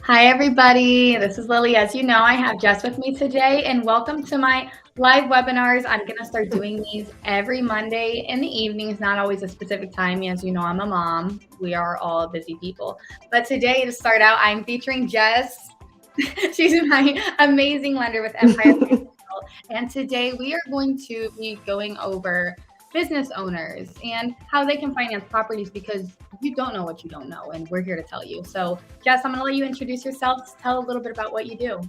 Hi, everybody. This is Lily. As you know, I have Jess with me today, and welcome to my live webinars. I'm going to start doing these every Monday in the evenings, not always a specific time. As you know, I'm a mom. We are all busy people. But today, to start out, I'm featuring Jess. She's my amazing lender with Empire Financial. And today, we are going to be going over business owners and how they can finance properties because you don't know what you don't know, and we're here to tell you. So, Jess, I'm going to let you introduce yourself. Tell a little bit about what you do.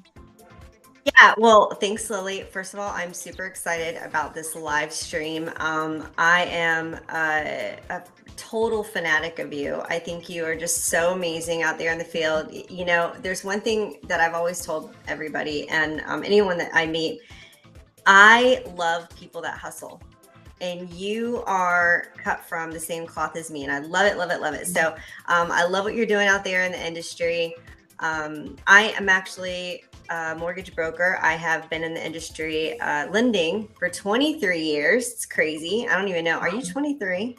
Yeah, well, thanks, Lily. First of all, I'm super excited about this live stream. I am a total fanatic of you. I think you are just so amazing out there in the field. You know, there's one thing that I've always told everybody and anyone that I meet. I love people that hustle. And you are cut from the same cloth as me. And I love it, love it, love it. So I love what you're doing out there in the industry. I am actually a mortgage broker. I have been in the industry lending for 23 years. It's crazy. I don't even know. Are you 23?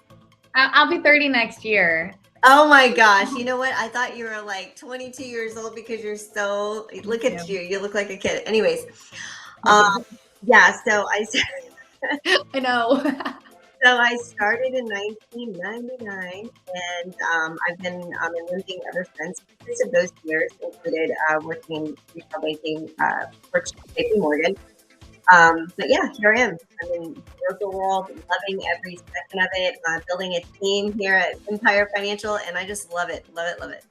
I'll be 30 next year. Oh my gosh. You know what? I thought you were like 22 years old because you're so, look at you. You look like a kid. Anyways, yeah, so I know. So I started in 1999, and I've been in lending ever since. Most of those years included working in retail banking for JP Morgan. But yeah, here I am. I'm in the broker world, loving every second of it. Building a team here at Empire Financial, and I just love it, love it, love it.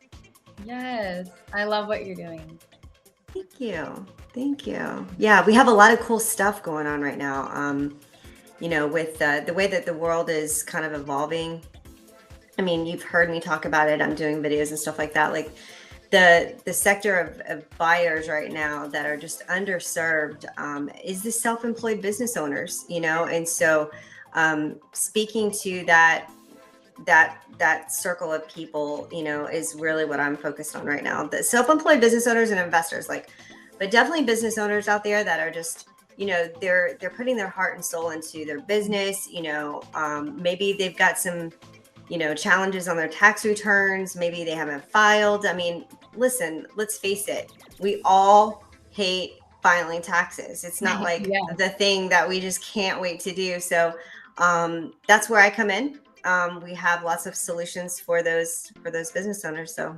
Yes, I love what you're doing. Thank you, thank you. Yeah, we have a lot of cool stuff going on right now. You know, with the way that the world is kind of evolving. I mean, you've heard me talk about it. I'm doing videos and stuff like that. Like the sector of buyers right now that are just underserved is the self-employed business owners, you know? And so speaking to that circle of people, you know, is really what I'm focused on right now. The self-employed business owners and investors, like, but definitely business owners out there that are just, you know, they're putting their heart and soul into their business. You know, maybe they've got some, you know, challenges on their tax returns. Maybe they haven't filed. I mean, listen, let's face it. We all hate filing taxes. It's not like Yeah. the thing that we just can't wait to do. So that's where I come in. We have lots of solutions for those business owners. So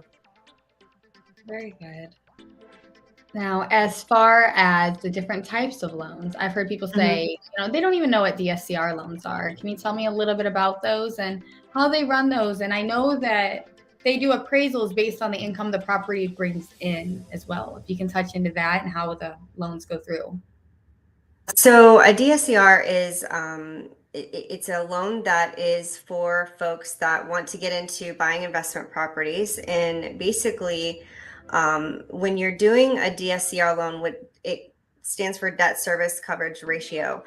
Very good. Now, as far as the different types of loans, I've heard people say, you know, they don't even know what DSCR loans are. Can you tell me a little bit about those and how they run those? And I know that they do appraisals based on the income the property brings in as well. If you can touch into that and how the loans go through. So a DSCR is it's a loan that is for folks that want to get into buying investment properties. And basically, when you're doing a DSCR loan, what it stands for debt service coverage ratio.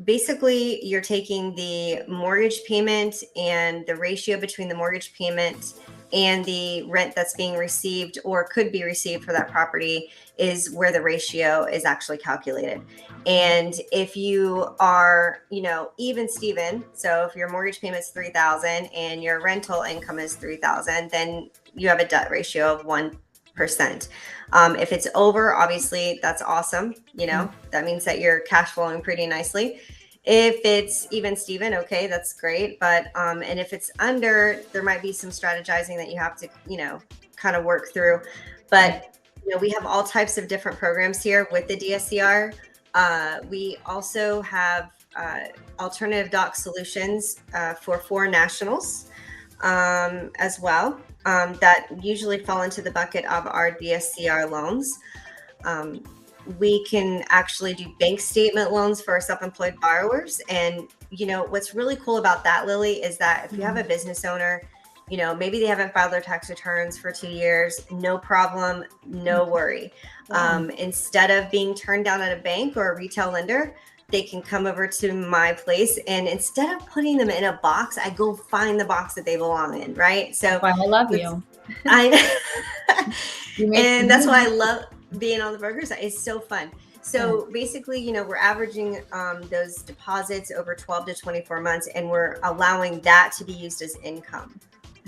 Basically, you're taking the mortgage payment and the ratio between the mortgage payment and the rent that's being received or could be received for that property is where the ratio is actually calculated. And if you are, you know, even Steven, so if your mortgage payment is 3,000 and your rental income is 3,000, then you have a debt ratio of 1%. If it's over, obviously that's awesome. You know, that means that you're cash flowing pretty nicely. If it's even Steven, okay, that's great. But and if it's under, there might be some strategizing that you have to, you know, kind of work through. But you know, we have all types of different programs here with the DSCR. We also have alternative doc solutions for foreign nationals as well that usually fall into the bucket of our DSCR loans. We can actually do bank statement loans for our self-employed borrowers. And, you know, what's really cool about that, Lily, is that if you have a business owner, you know, maybe they haven't filed their tax returns for 2 years, no problem, no worry. Instead of being turned down at a bank or a retail lender, they can come over to my place, and instead of putting them in a box, I go find the box that they belong in, right? So I love you. And that's why I love being on the broker side. It's so fun. So basically, you know, we're averaging those deposits over 12 to 24 months, and we're allowing that to be used as income.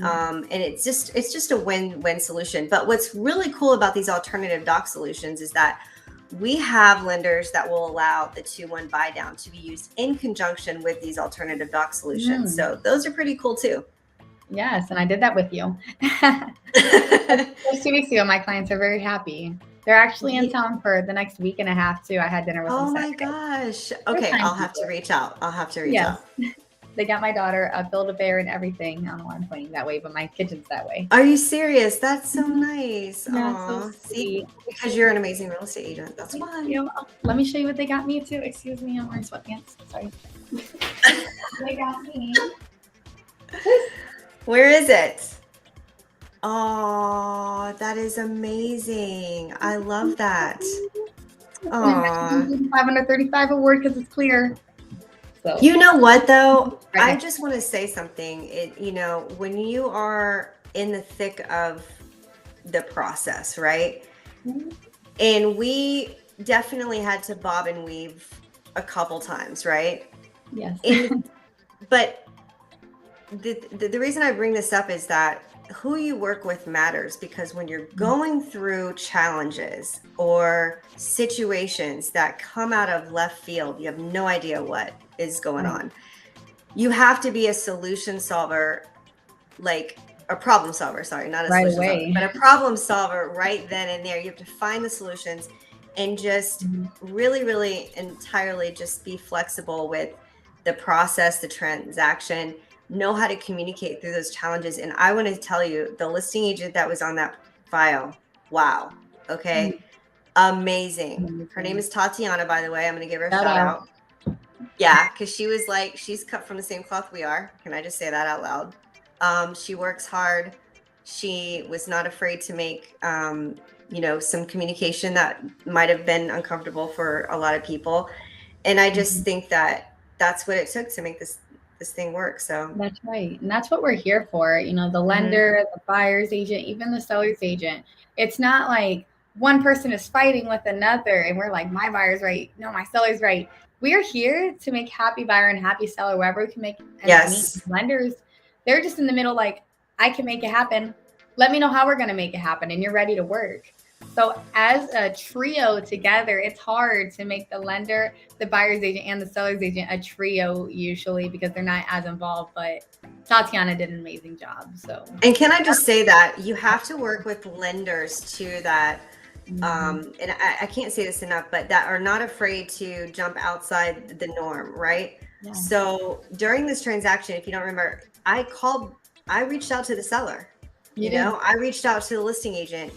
And it's just a win-win solution. But what's really cool about these alternative doc solutions is that we have lenders that will allow the 2-1 buy down to be used in conjunction with these alternative doc solutions. So those are pretty cool too. Yes, and I did that with you. Just 2 weeks ago, my clients are very happy. They're actually in town for the next week and a half too. I had dinner with them. Oh my gosh. Okay, I'll have to reach out. Yes. They got my daughter a Build-A-Bear and everything. I don't know why I'm pointing that way, but my kitchen's that way. Are you serious? That's so nice. Yeah, so see, because you're an amazing real estate agent. That's why. Let me show you what they got me too. Excuse me, I'm wearing sweatpants. Sorry. They got me. Where is it? Oh, that is amazing. I love that. Oh, 535 award because it's clear. So. You know what though? I just want to say something. When you are in the thick of the process, right? And we definitely had to bob and weave a couple times, right? Yes. But the reason I bring this up is that who you work with matters, because when you're going through challenges or situations that come out of left field, you have no idea what is going on. You have to be a solution solver, like a problem solver, sorry, not a solution solver, but a problem solver right then and there. You have to find the solutions and just really, really entirely just be flexible with the process, the transaction, know how to communicate through those challenges. And I want to tell you, the listing agent that was on that file, wow. Okay. Amazing. Her name is Tatiana, by the way. I'm going to give her a shout out. Yeah, because she was like, she's cut from the same cloth we are. Can I just say that out loud? She works hard. She was not afraid to make, some communication that might have been uncomfortable for a lot of people. And I just think that that's what it took to make this thing work. So that's right. And that's what we're here for. The lender, the buyer's agent, even the seller's agent. It's not like one person is fighting with another and we're like, my buyer's right. No, my seller's right. We are here to make happy buyer and happy seller wherever we can make. Yes. Lenders, they're just in the middle, like, I can make it happen. Let me know how we're going to make it happen. And you're ready to work. So as a trio together, it's hard to make the lender, the buyer's agent, and the seller's agent a trio usually because they're not as involved. But Tatiana did an amazing job. So, and can I just say that you have to work with lenders too that, and I can't say this enough, but that are not afraid to jump outside the norm, right? Yeah. So during this transaction, if you don't remember, I reached out to the seller. I reached out to the listing agent.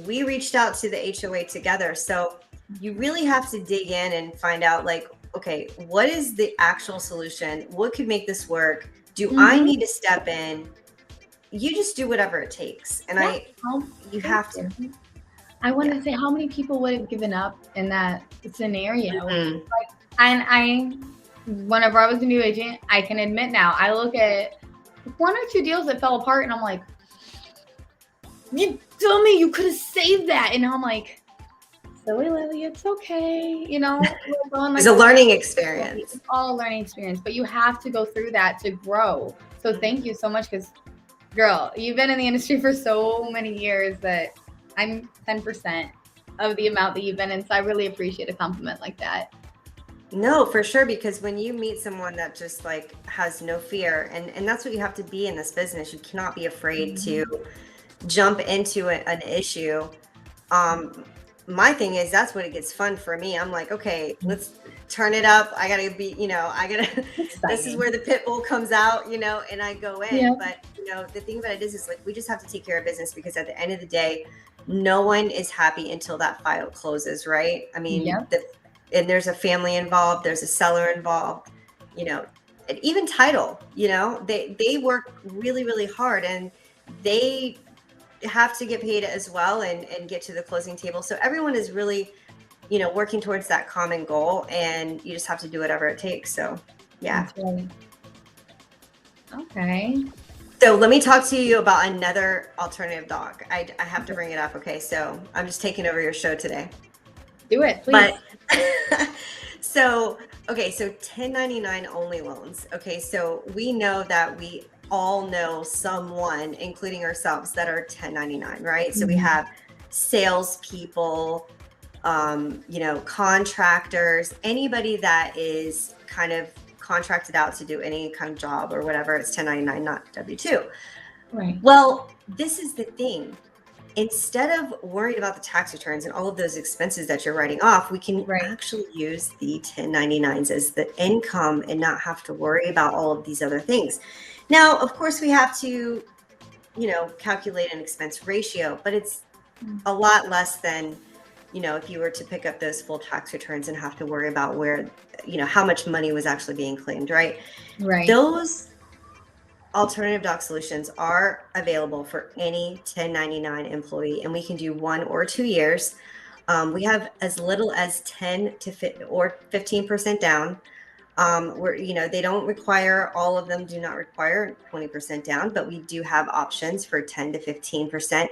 We reached out to the HOA together. So you really have to dig in and find out, like, okay, what is the actual solution? What could make this work? Do I need to step in? You just do whatever it takes. And you have to. I want to say, how many people would have given up in that scenario? Whenever I was a new agent, I can admit now, I look at 1 or 2 deals that fell apart and I'm like, you dummy, you could have saved that. And I'm like, silly Lily, it's okay. It's a learning experience. It's all a learning experience, but you have to go through that to grow. So thank you so much, because girl, you've been in the industry for so many years that I'm 10% of the amount that you've been in. So I really appreciate a compliment like that. No, for sure. Because when you meet someone that just like has no fear, and that's what you have to be in this business. You cannot be afraid to jump into an issue. My thing is, that's when it gets fun for me. I'm like, okay, let's turn it up. I gotta be, this is where the pit bull comes out, and I go in. Yeah. But the thing about it is like, we just have to take care of business, because at the end of the day, no one is happy until that file closes, right? I mean, and there's a family involved, there's a seller involved, and even title, they work really, really hard, and they have to get paid as well and get to the closing table. So everyone is really, working towards that common goal, and you just have to do whatever it takes. So, yeah. That's right. Okay. So let me talk to you about another alternative doc. I have to bring it up. Okay. So I'm just taking over your show today. Do it, please. But so 1099 only loans. Okay. So we know that we all know someone, including ourselves, that are 1099, right? So we have salespeople, contractors, anybody that is kind of contracted out to do any kind of job or whatever. It's 1099, not W-2. Right. Well, this is the thing. Instead of worried about the tax returns and all of those expenses that you're writing off, we can actually use the 1099s as the income and not have to worry about all of these other things. Now, of course, we have to, calculate an expense ratio, but it's a lot less than, if you were to pick up those full tax returns and have to worry about where, how much money was actually being claimed, right? Right. Those alternative doc solutions are available for any 1099 employee, and we can do 1 or 2 years. We have as little as 10 to 15% down. They don't require, all of them do not require 20% down, but we do have options for 10 to 15%.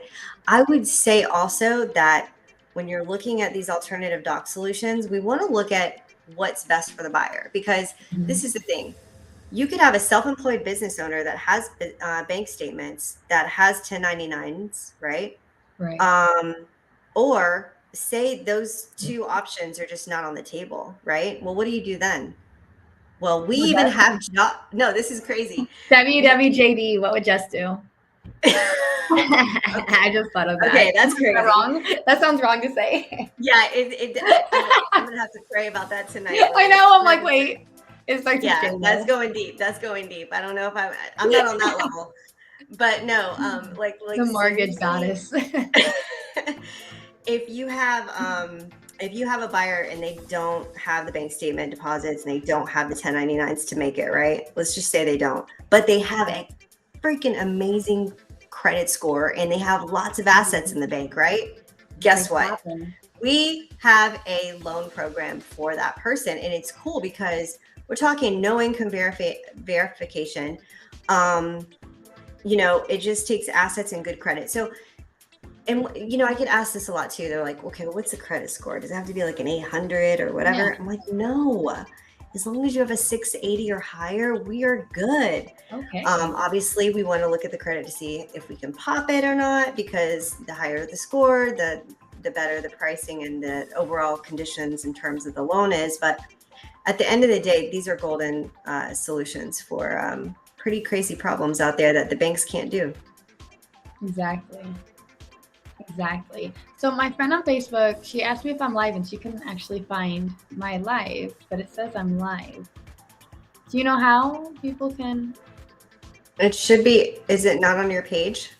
I would say also that when you're looking at these alternative doc solutions, we want to look at what's best for the buyer, because this is the thing. You could have a self-employed business owner that has bank statements, that has 1099s, right? Right. Or say those two options are just not on the table, right? Well, what do you do then? Well, we even have no, this is crazy. WWJD, what would Jess do? I just thought of that. Okay, that's crazy. Wrong? That sounds wrong to say. Yeah, I'm gonna have to pray about that tonight. I know. I'm like, wait. It starts with J. That's going deep. That's going deep. I don't know if I'm not on that level, but no, like the mortgage goddess. If you have a buyer and they don't have the bank statement deposits and they don't have the 1099s to make it, right? Let's just say they don't, but they have a freaking amazing credit score and they have lots of assets in the bank, right? Guess what? We have a loan program for that person, and it's cool because we're talking no income verification. It just takes assets and good credit. So, and I get asked this a lot too. They're like, okay, what's the credit score? Does it have to be like an 800 or whatever? I'm like, no. As long as you have a 680 or higher, we are good. Okay. Obviously, we want to look at the credit to see if we can pop it or not, because the higher the score, the better the pricing and the overall conditions in terms of the loan is. But at the end of the day, these are golden solutions for pretty crazy problems out there that the banks can't do. Exactly. So my friend on Facebook, she asked me if I'm live, and she couldn't actually find my live, but it says I'm live. Do you know how people can? It should be. Is it not on your page?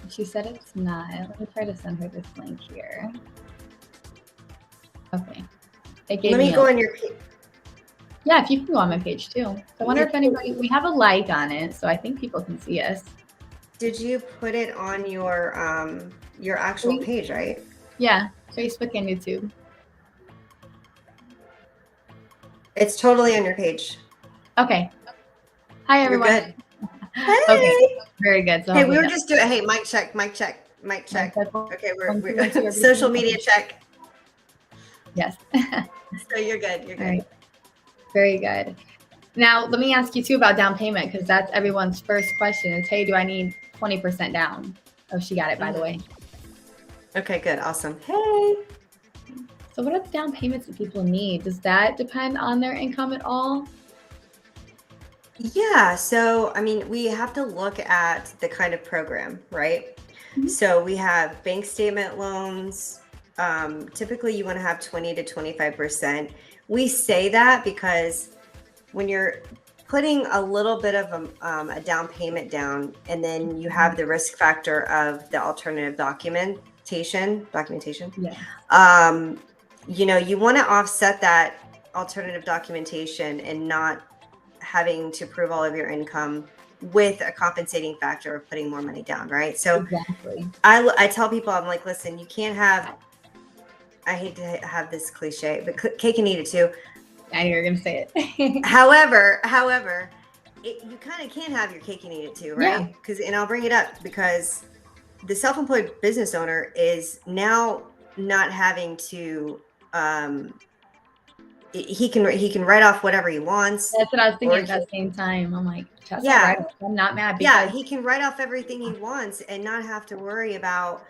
She said it's not. Let me try to send her this link here. Okay. Let me go on your page. Yeah, if you can go on my page too. So I wonder if anybody, we have a like on it, so I think people can see us. Did you put it on your actual page, right? Yeah, Facebook and YouTube. It's totally on your page. Okay. Hi, everyone. You're good. Hey. Okay. Very good. So hey, we were just doing. Hey, mic check. Okay, we're social media check. Yes. So you're good. You're good. Right. Very good. Now, let me ask you too about down payment, because that's everyone's first question is, hey, do I need 20% down? Oh, she got it, by the way. Okay, good. Awesome. Hey. So what are the down payments that people need? Does that depend on their income at all? Yeah. So, I mean, we have to look at the kind of program, right? Mm-hmm. So we have bank statement loans. Typically, you want to have 20 to 25%. We say that because when you're putting a little bit of a down payment down, and then you have the risk factor of the alternative documentation. Yeah. You want to offset that alternative documentation and not having to prove all of your income with a compensating factor of putting more money down, right? So exactly. I tell people, I'm like, listen, you can't have, I hate to have this cliche, but cake and eat it too. I knew you were going to say it. However, you kind of can have your cake and eat it too, right? Yeah. And I'll bring it up because the self-employed business owner is now not having to he can write off whatever he wants. That's what I was thinking Or at that same time. I'm like, just a yeah, write-off. I'm not mad yeah, because he can write off everything he wants and not have to worry about,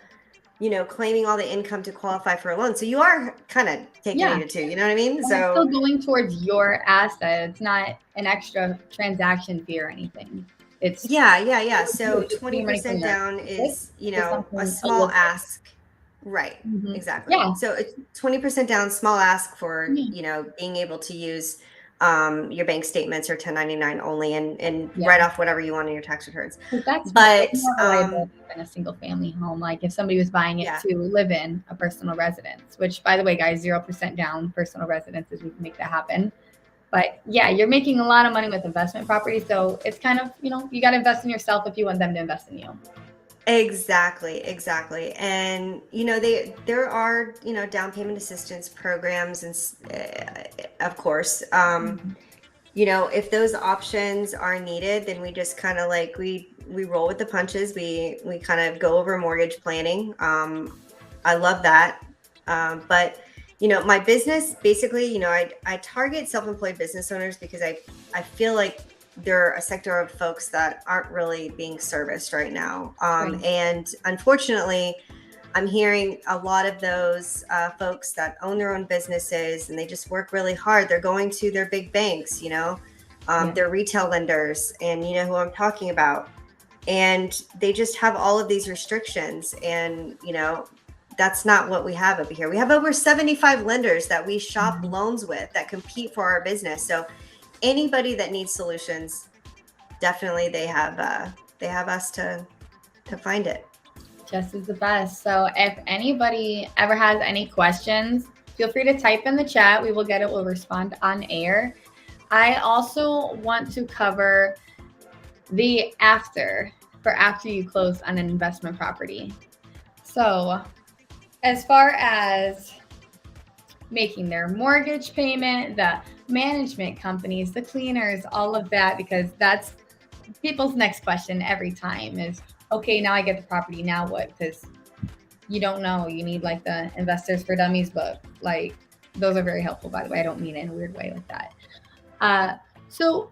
claiming all the income to qualify for a loan. So you are kind of taking yeah, it too, you know what I mean? and it's still So going towards your asset. It's not an extra transaction fee or anything. It's yeah. So just your money from 20% your down pocket is, to a something a small little. ask. Right. Exactly. Yeah, So it's 20% down, small ask for, yeah, being able to use your bank statements or 1099 only, and yeah. write off whatever you want on your tax returns. Because that's But more of a liability than a single family home. Like if somebody was buying it yeah, to live in a personal residence, which by the way, guys, 0% down personal residences, we can make that happen. But yeah, you're making a lot of money with investment property. So it's kind of, you got to invest in yourself if you want them to invest in you. exactly. And there are, down payment assistance programs, and of course, if those options are needed, then we just kind of like we roll with the punches. We kind of go over mortgage planning. I love that. But my business basically, I target self-employed business owners because I feel like they're a sector of folks that aren't really being serviced right now. Right. And unfortunately, I'm hearing a lot of those folks that own their own businesses and they just work really hard. They're going to their big banks, Yeah. their retail lenders, and you know who I'm talking about. And they just have all of these restrictions. And, that's not what we have over here. We have over 75 lenders that we shop loans with that compete for our business. So anybody that needs solutions, definitely they have us to find it. Jess is the best. So if anybody ever has any questions, feel free to type in the chat. We will get it. We'll respond on air. I also want to cover the after you close on an investment property. So as far as making their mortgage payment, the management companies, the cleaners, all of that, because that's people's next question every time is, okay, now I get the property, now what? Because you don't know. You need like the Investors for Dummies book. Like those are very helpful, by the way. I don't mean it in a weird way like that. So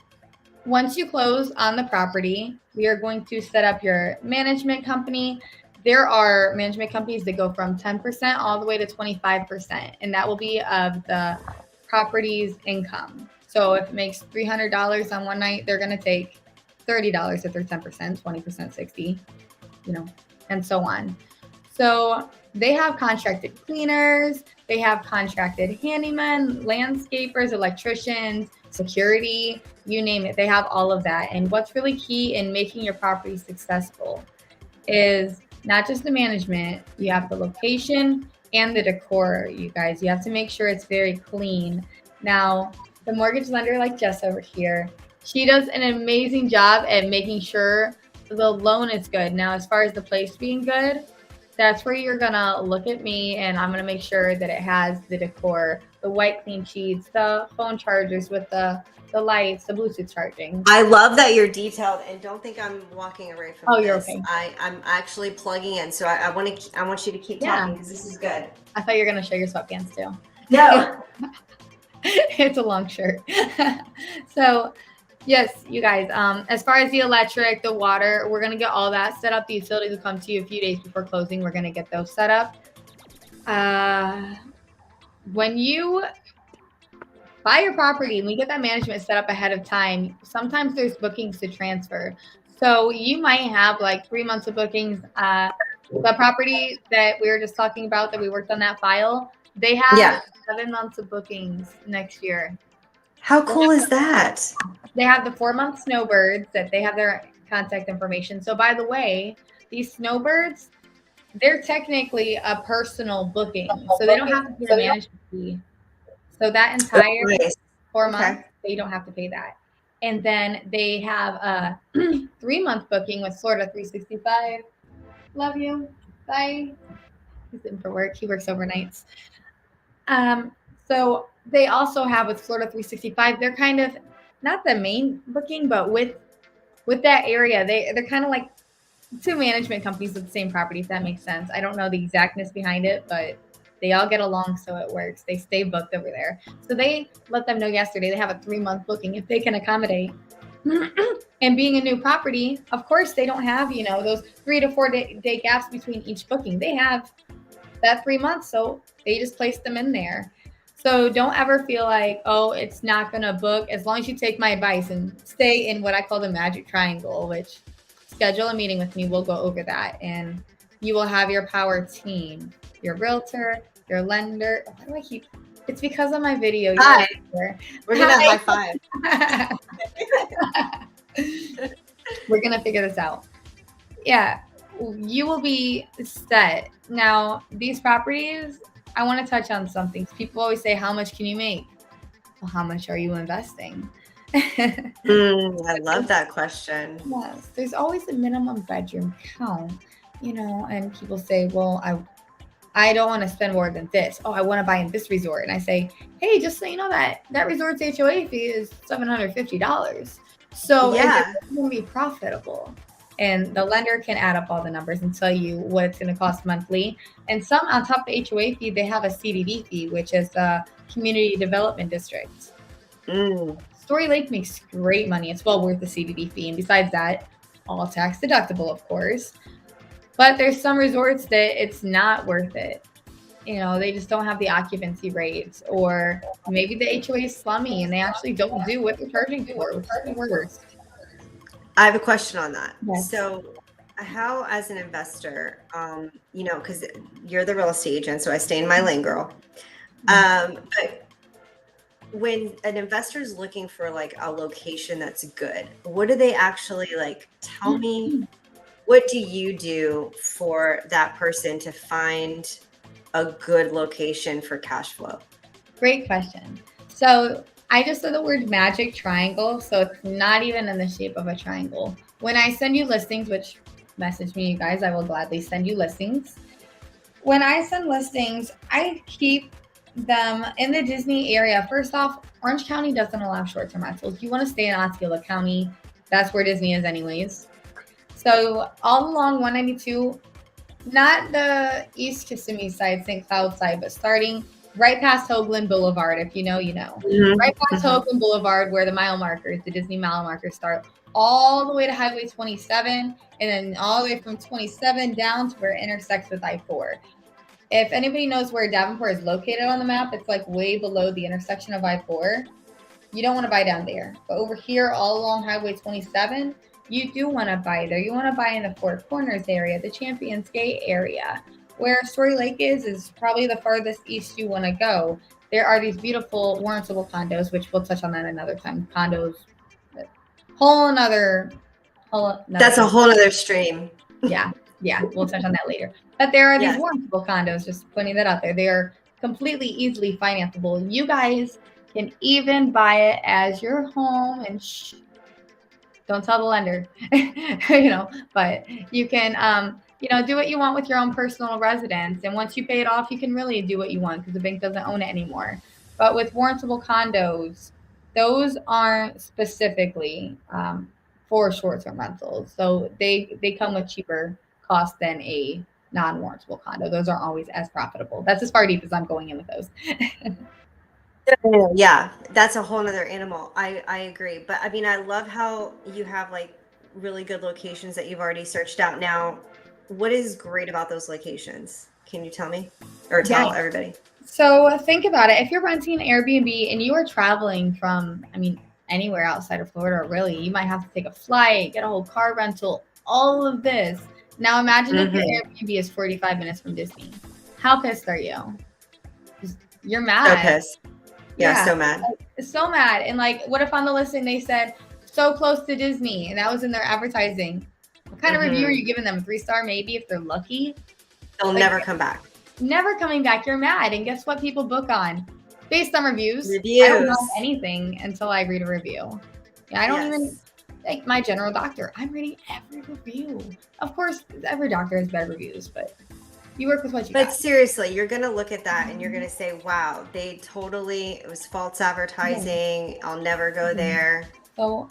once you close on the property, we are going to set up your management company. There are management companies that go from 10% all the way to 25%, and that will be of the property's income. So if it makes $300 on one night, they're going to take $30 if they're 10%, 20%, 60, and so on. So they have contracted cleaners, they have contracted handymen, landscapers, electricians, security, you name it. They have all of that. And what's really key in making your property successful is not just the management, you have the location and the decor, you guys. You have to make sure it's very clean. Now, the mortgage lender like Jess over here, she does an amazing job at making sure the loan is good. Now, as far as the place being good, that's where you're gonna look at me and I'm gonna make sure that it has the decor, the white clean sheets, the phone chargers with the lights, the Bluetooth charging. I love that you're detailed, and don't think I'm walking away from Oh, this. you're okay. I'm actually plugging in, so I want you to keep Yeah. talking because this is good. I thought you were gonna show your sweatpants too. No. It's a long shirt. So yes, you guys, as far as the electric, the water, we're gonna get all that set up. The utilities will come to you a few days before closing. We're gonna get those set up. When you buy your property and we get that management set up ahead of time, sometimes there's bookings to transfer. So you might have like 3 months of bookings. The property that we were just talking about that we worked on that file, they have 7 months of bookings next year. How cool is that? They have the 4-month snowbirds that they have their contact information. So by the way, these snowbirds, they're technically a personal booking. So they don't have to pay the management fee. So that entire 4 months, they don't have to pay that. And then they have a 3-month booking with Florida 365. Love you. Bye. He's in for work. He works overnights. So they also have with Florida 365, they're kind of not the main booking, but with that area, they're kind of like two management companies with the same property, if that makes sense. I don't know the exactness behind it, but They all get along, so it works. They stay booked over there. So they let them know yesterday they have a 3-month booking if they can accommodate. And being a new property, of course, they don't have, those 3 to 4 day gaps between each booking. They have that 3 months, so they just place them in there. So don't ever feel like, oh, it's not going to book. As long as you take my advice and stay in what I call the magic triangle, which schedule a meeting with me. We'll go over that. And you will have your power team, your realtor, your lender. Why do I keep? It's because of my video. Hi. We're going to high five. We're going to figure this out. Yeah, you will be set. Now, these properties, I want to touch on something. People always say, how much can you make? Well, how much are you investing? I love that question. Yes, there's always a minimum bedroom count, and people say, well, I don't want to spend more than this. Oh, I want to buy in this resort. And I say, hey, just so you know that resort's HOA fee is $750. So yeah, it's going to be profitable. And the lender can add up all the numbers and tell you what it's going to cost monthly. And some on top of the HOA fee, they have a CDD fee, which is a community development district. Story Lake makes great money. It's well worth the CDD fee. And besides that, all tax deductible, of course. But there's some resorts that it's not worth it. They just don't have the occupancy rates, or maybe the HOA is slummy and they actually don't do what they're charging for, which is the worst. I have a question on that. Yes. So how, as an investor, because you're the real estate agent, so I stay in my lane, girl. But when an investor is looking for like a location that's good, what do they actually like? Tell me, what do you do for that person to find a good location for cash flow? Great question. So I just said the word magic triangle, so it's not even in the shape of a triangle. When I send you listings, which message me, you guys, I will gladly send you listings. When I send listings, I keep them in the Disney area. First off, Orange County doesn't allow short-term rentals. You want to stay in Osceola County. That's where Disney is anyways. So all along 192, not the East Kissimmee side, St. Cloud side, but starting right past Hoagland Boulevard, if you know, you know. Right past Hoagland Boulevard, where the mile markers, the Disney mile markers start, all the way to Highway 27, and then all the way from 27 down to where it intersects with I-4. If anybody knows where Davenport is located on the map, it's like way below the intersection of I-4. You don't want to buy down there. But over here, all along Highway 27, you do want to buy there. You want to buy in the Four Corners area, the Champions Gate area. Where Story Lake is probably the farthest east you want to go. There are these beautiful warrantable condos, which we'll touch on that another time. Condos, That's a whole other stream. Yeah, we'll touch on that later. But there are these warrantable condos, just putting that out there. They are completely easily financeable. You guys can even buy it as your home, and don't tell the lender, but you can, do what you want with your own personal residence. And once you pay it off, you can really do what you want because the bank doesn't own it anymore. But with warrantable condos, those aren't specifically for short-term rentals. So they come with cheaper cost than a non-warrantable condo. Those aren't always as profitable. That's as far deep as I'm going in with those. Yeah, that's a whole nother animal. I agree. But I mean, I love how you have like really good locations that you've already searched out. Now, what is great about those locations? Can you tell me or tell everybody? So think about it. If you're renting an Airbnb and you are traveling from, anywhere outside of Florida, really, you might have to take a flight, get a whole car rental, all of this. Now imagine if your Airbnb is 45 minutes from Disney. How pissed are you? You're mad. So pissed. Yeah, so mad. So mad. And like, what if on the listing they said, so close to Disney, and that was in their advertising? What kind of review are you giving them? 3-star maybe if they're lucky? They'll never come back. Never coming back. You're mad. And guess what people book on? Based on reviews. I don't know anything until I read a review. Yeah, I don't even, like my general doctor, I'm reading every review. Of course, every doctor has better reviews, but you work with what you got. But seriously, you're going to look at that and you're going to say, wow, it was false advertising. I'll never go there. So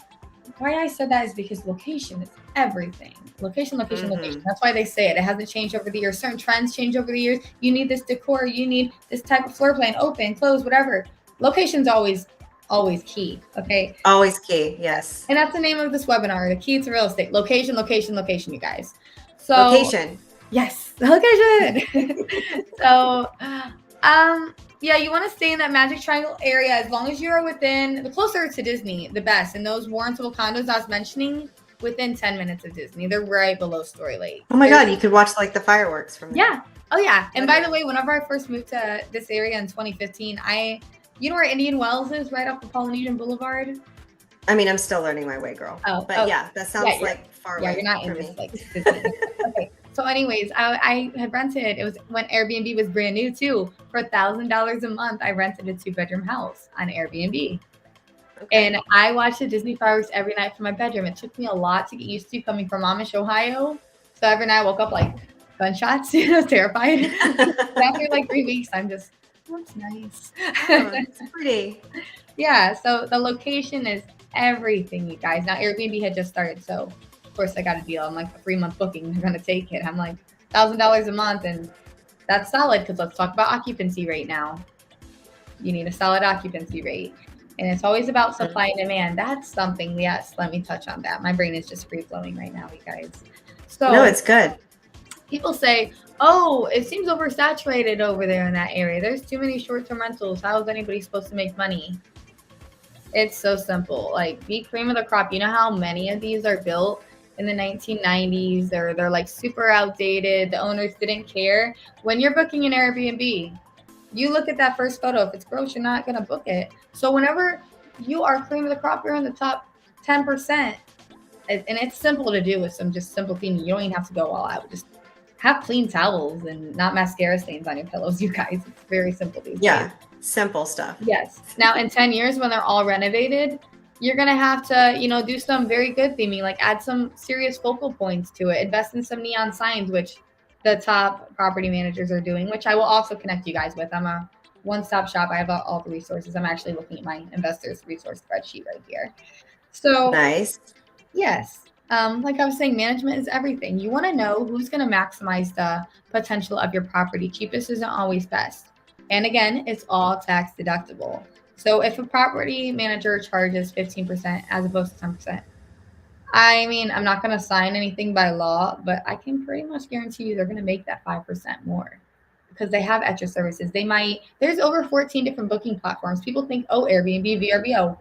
why I said that is because location is everything. Location, location, location. Mm-hmm. That's why they say it. It hasn't changed over the years. Certain trends change over the years. You need this decor. You need this type of floor plan, open, close, whatever. Location's always key. Okay. Always key. Yes. And that's the name of this webinar, the key to real estate. Location, location, location, you guys. So Location. yes, location. So yeah, you want to stay in that Magic Triangle area as long as you're within, the closer to Disney, the best. And those warrantable condos I was mentioning, within 10 minutes of Disney. They're right below Story Lake. Oh my God, you could watch like the fireworks from there. Yeah. Oh yeah. And by the way, whenever I first moved to this area in 2015, you know where Indian Wells is, right off the Polynesian Boulevard? I mean, I'm still learning my way, girl. But yeah, that sounds like far away. Yeah, you're not in this like okay. So anyways, I had rented, it was when Airbnb was brand new too. For $1,000 a month, I rented a 2-bedroom house on Airbnb. Okay. And I watched the Disney fireworks every night from my bedroom. It took me a lot to get used to coming from Amish, Ohio. So every night I woke up like gunshots, I was terrified. After like 3 weeks, I'm just, oh, it's nice. Oh, it's pretty. Yeah, so the location is everything, you guys. Now Airbnb had just started, so of course I got a deal. I'm like, a 3-month booking, they're gonna take it. I'm like, $1,000 a month, and that's solid because let's talk about occupancy rate now. You need a solid occupancy rate. And it's always about supply and demand. That's something, yes, let me touch on that. My brain is just free flowing right now, you guys. So no, it's good. People say, oh, it seems oversaturated over there in that area. There's too many short-term rentals. How is anybody supposed to make money? It's so simple. Like, be cream of the crop. You know how many of these are built in the 1990s? They're like super outdated. The owners didn't care. When you're booking an Airbnb, you look at that first photo. If it's gross, you're not going to book it. So whenever you are cream of the crop, you're in the top 10%. And it's simple to do with some just simple cleaning. You don't even have to go all out. Just have clean towels and not mascara stains on your pillows, you guys. It's very simple these days. Simple stuff. Yes. Now in 10 years when they're all renovated, you're going to have to, do some very good theming, like add some serious focal points to it, invest in some neon signs, which the top property managers are doing, which I will also connect you guys with. I'm a one-stop shop. I have all the resources. I'm actually looking at my investors resource spreadsheet right here. So nice. Yes. Like I was saying, management is everything. You want to know who's going to maximize the potential of your property. Cheapest isn't always best. And again, it's all tax deductible. So if a property manager charges 15% as opposed to 10%, I mean, I'm not going to sign anything by law, but I can pretty much guarantee you they're going to make that 5% more because they have extra services. There's over 14 different booking platforms. People think, oh, Airbnb, VRBO.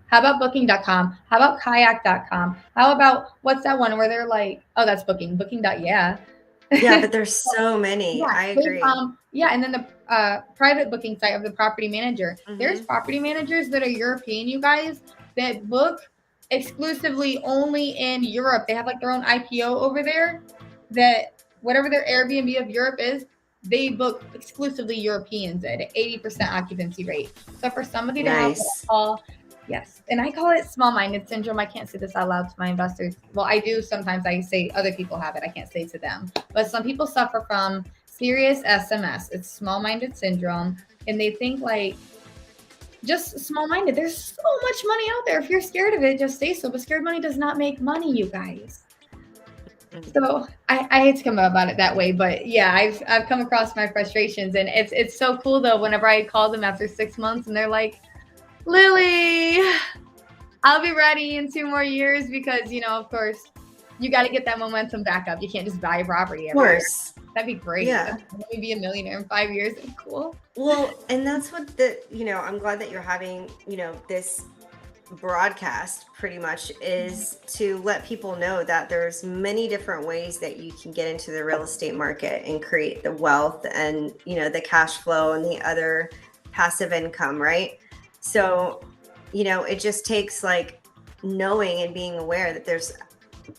How about booking.com? How about kayak.com? How about, what's that one where they're like, oh, that's booking. Yeah, but there's so many. Yeah, I agree. And then the private booking site of the property manager. Mm-hmm. There's property managers that are European, you guys, that book exclusively only in Europe. They have like their own IPO over there that whatever their Airbnb of Europe is, they book exclusively Europeans at an 80% occupancy rate. So for somebody to have what I call, yes, and I call it small-minded syndrome. I can't say this out loud to my investors. Well, I do sometimes. I say other people have it. I can't say to them. But some people suffer from serious SMS. It's small-minded syndrome. And they think like, just small-minded. There's so much money out there. If you're scared of it, just say so. But scared money does not make money, you guys. So I hate to come about it that way, but yeah, I've come across my frustrations, and it's so cool though. Whenever I call them after 6 months, and they're like, Lily, I'll be ready in 2 more years because of course, you got to get that momentum back up. You can't just buy a property every year. That'd be great. Yeah, maybe be a millionaire in 5 years. That'd be cool. Well, and that's what I'm glad that you're having this broadcast pretty much is to let people know that there's many different ways that you can get into the real estate market and create the wealth and the cash flow and the other passive income, right? So it just takes like knowing and being aware that there's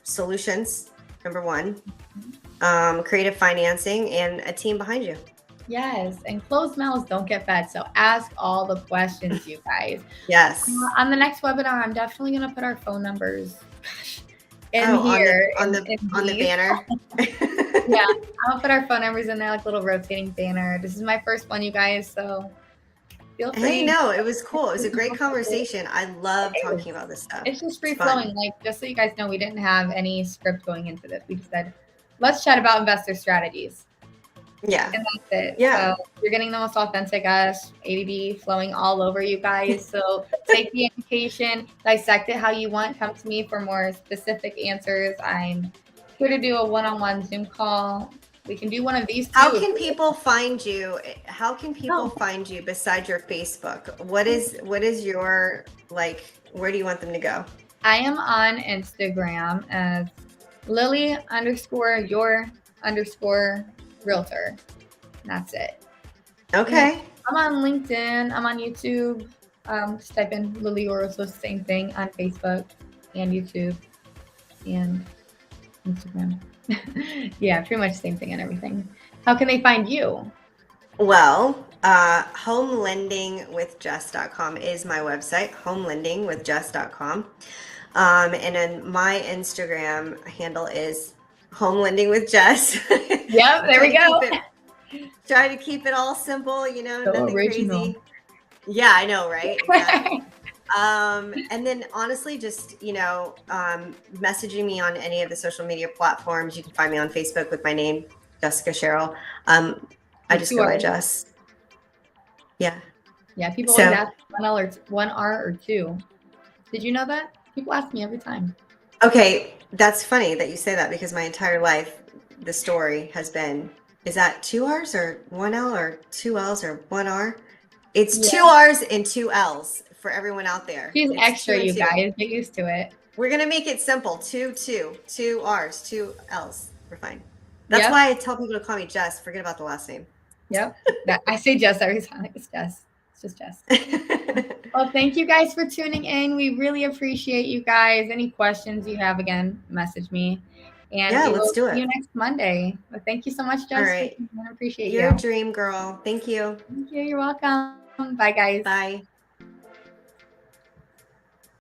solutions, number one, creative financing, and a team behind you. Yes, and closed mouths don't get fed. So ask all the questions, you guys. Yes. On the next webinar, I'm definitely going to put our phone numbers in here. On the banner. Yeah, I'll put our phone numbers in there like a little rotating banner. This is my first one, you guys. So Feel Hey, free. no, it was cool. It was a great conversation. I love talking about this stuff. It's just free It's fun. flowing. Like, just so you guys know, we didn't have any script going into this. We just said, let's chat about investor strategies. Yeah. And that's it. Yeah. So you're getting the most authentic us, ABB flowing all over you guys. So take the education, dissect it how you want. Come to me for more specific answers. I'm here to do a one-on-one Zoom call. We can do one of these too. How can people find you? How can people Oh. find you besides your Facebook? What is your, like, where do you want them to go? I am on Instagram as Lily_your_realtor. And that's it. Okay. I'm on LinkedIn. I'm on YouTube. Just type in Lily Oros, the same thing on Facebook and YouTube and Instagram. Yeah, pretty much the same thing and everything. How can they find you? Well, homelendingwithjess.com is my website, homelendingwithjess.com. And then my Instagram handle is homelendingwithjess. Yep, there we go. Try to keep it all simple, you know, So nothing original. crazy. Yeah, I know, right? Exactly. And then honestly, just, you know, messaging me on any of the social media platforms. You can find me on Facebook with my name, Jessica Cheryl. I just go by Jess. Yeah. Yeah, people always ask one R or two. Did you know that? People ask me every time. Okay, that's funny that you say that, because my entire life, the story has been, is that 2 R's or 1 L or 2 L's or 1 R? It's 2 R's and 2 L's for everyone out there. She's It's extra, 2 and you 2. guys. Get used to it. We're going to make it simple. 2 R's, 2 L's. We're fine. That's why I tell people to call me Jess. Forget about the last name. Yep. I say Jess every time. Like, it's Jess. It's just Jess. Well, thank you guys for tuning in. We really appreciate you guys. Any questions you have, again, message me. And yeah, we let's will do see it. you next Monday. But thank you so much, Jess. All right. I appreciate You're a dream girl. Thank you. Thank you. You're welcome. Bye, guys. Bye.